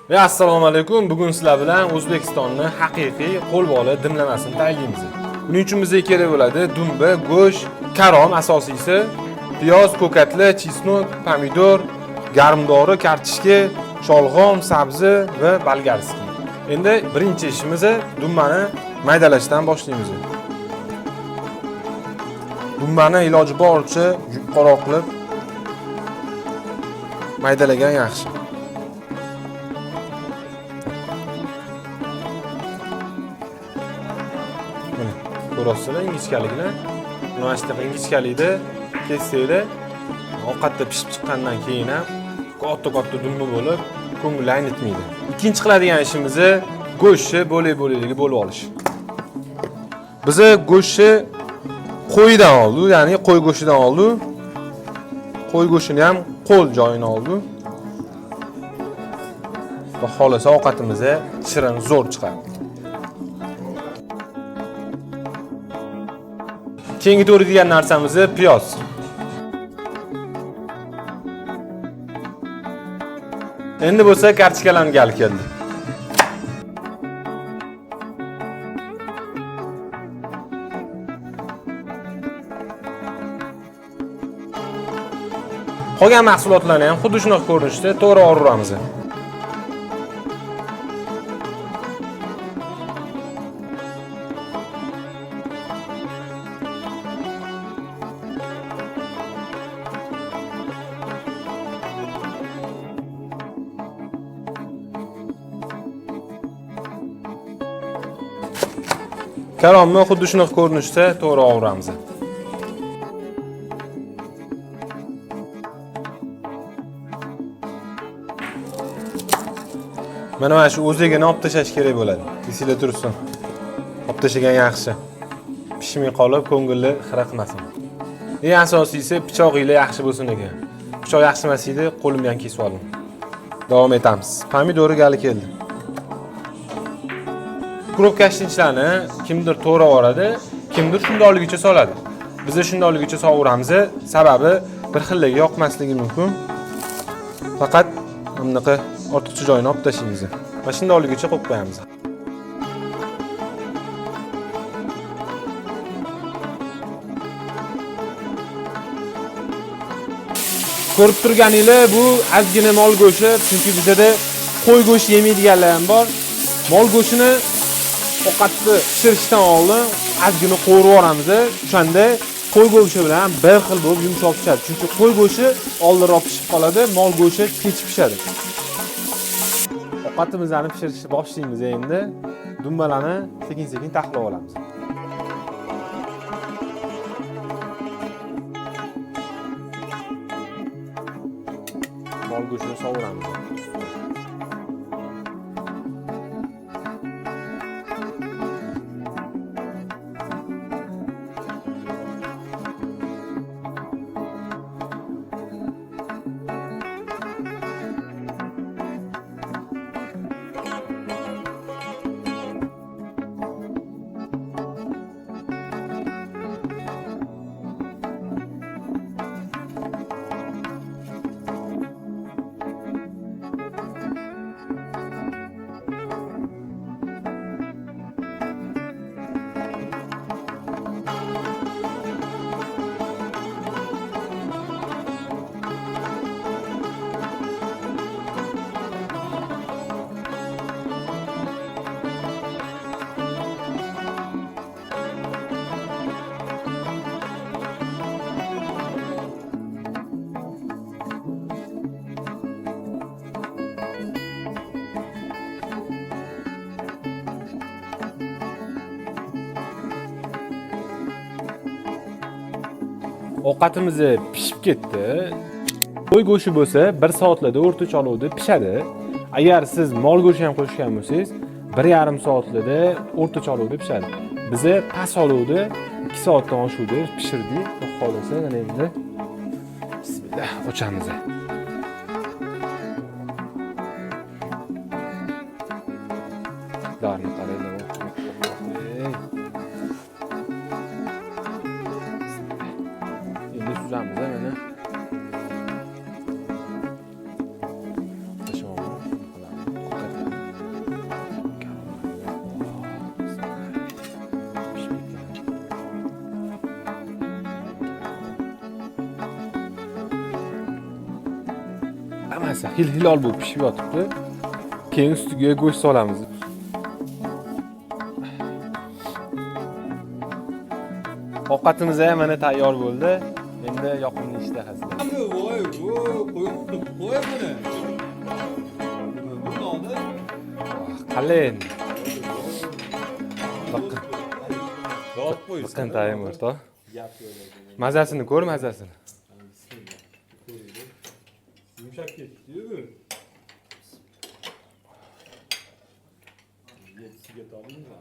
Ve assalomu alaykum. Bugun sizlar bilan O'zbekistonning haqiqiy qo'lbola dimlamasini tayyorlaymiz. Buning uchun bizga kerak bo'ladi dumba, go'sht, karom asosiysi, piyoz, ko'katli, chesnok, pomidor, garmdori, kartoshka, sholg'om, sabzi va bolgarskiy. Endi birinchi ishimiz dumbani maydalashdan boshlaymiz. Dumbani iloji boricha yupqaroq qilib maydalagan yaxshi. Ko'rasizlar, ingichkaligini. Mana shu ingichkalikda kessanglar, ovqatda pishib chiqqandan keyin ham katta dumba bo'lib, ko'ngil aynitmaydi. Ikkinchi qiladigan ishimiz go'shtni bo'lak-bo'lakligi bo'lib olish. Biz go'shtni qo'ydan oldik, ya'ni qo'y go'shtidan oldik. Qo'y go'shtini ham qo'l joyini oldik. Va xohlasa ovqatimiz shirin zo'r chiqadi. Keyingi to'g'raydigan narsamiz piyoz. Endi bo'lsa kartoshkalarni gal keldi. Qolgan mahsulotlarni ham xuddi shunaqa ko'rinishda to'g'ri o'ramiz. Karomni xuddi shunaqa ko'rinishda to'g'ri o'ramiz. Mana shu o'zligini olib tashlash kerak bo'ladi. Esingizda tursin. Olib tashlagan yaxshi. Pishmay qolib, ko'ngilni xira qilmasin. Eng asosiysi pichoqinglar yaxshi bo'lsin ekan. Pichoq yaxshi emas edi, qo'lim bilan kesib oldim. Davom etamiz. Pomidori gali keldi. Quruq kashtinchlarni kimdir to'g'ri o'radi, kimdir shundoqligicha soladi. Biz shundoqligicha soviramiz, sababi bir xilligi yoqmasligi mumkin. Faqat bunaqa ortiqcha joyini olib tashlaymiz. Va shundoqligicha qo'yib qo'yamiz. Ko'rib turganinglar, bu ozgina mol go'shti, chunki bizda qo'y go'shti yemaydiganlar ham bor. Mol go'shtini ovqatni pishirishdan oldin ozgina qo'yib yuboramiz. O'shanda qo'y go'shti bilan bir xil bo'lib yumshoq pishadi. Chunki qo'y go'shti oldinroq pishib qoladi, mol go'shti kech pishadi. Ovqatimizni pishirishni boshlaymiz endi. Dumbalarni sekin-sekin taxlab olamiz. Mol go'shtini sovuramiz. Ovqatimiz pishib ketdi. Qo'y go'shti bo'lsa 1 soatlarda o'rtacha olovda pishadi. Agar siz mol go'shti ham qo'shgan bo'lsangiz, 1,5 soatlarda o'rtacha olovda pishadi. Biz past olovda 2 soatdan oshuvda pishirdik. Xohlasa mana endi bismillah ochamiz. Darni qaraylar. Endi suzamiz mana. hammasi hilol bo'lib pishib yotibdi. Keyin ustiga go'sht solamiz. Ovqatimiz ham mana tayyor bo'ldi. Endi yoqimli ishtahasida. Voy, qo'y buni. Buni Qalin. Yop qo'y. Qan tayim o'rta. Mazasini ko'r, mazasini. Yumshab ketdi-yu bu. Yetisiga to'g'rimi?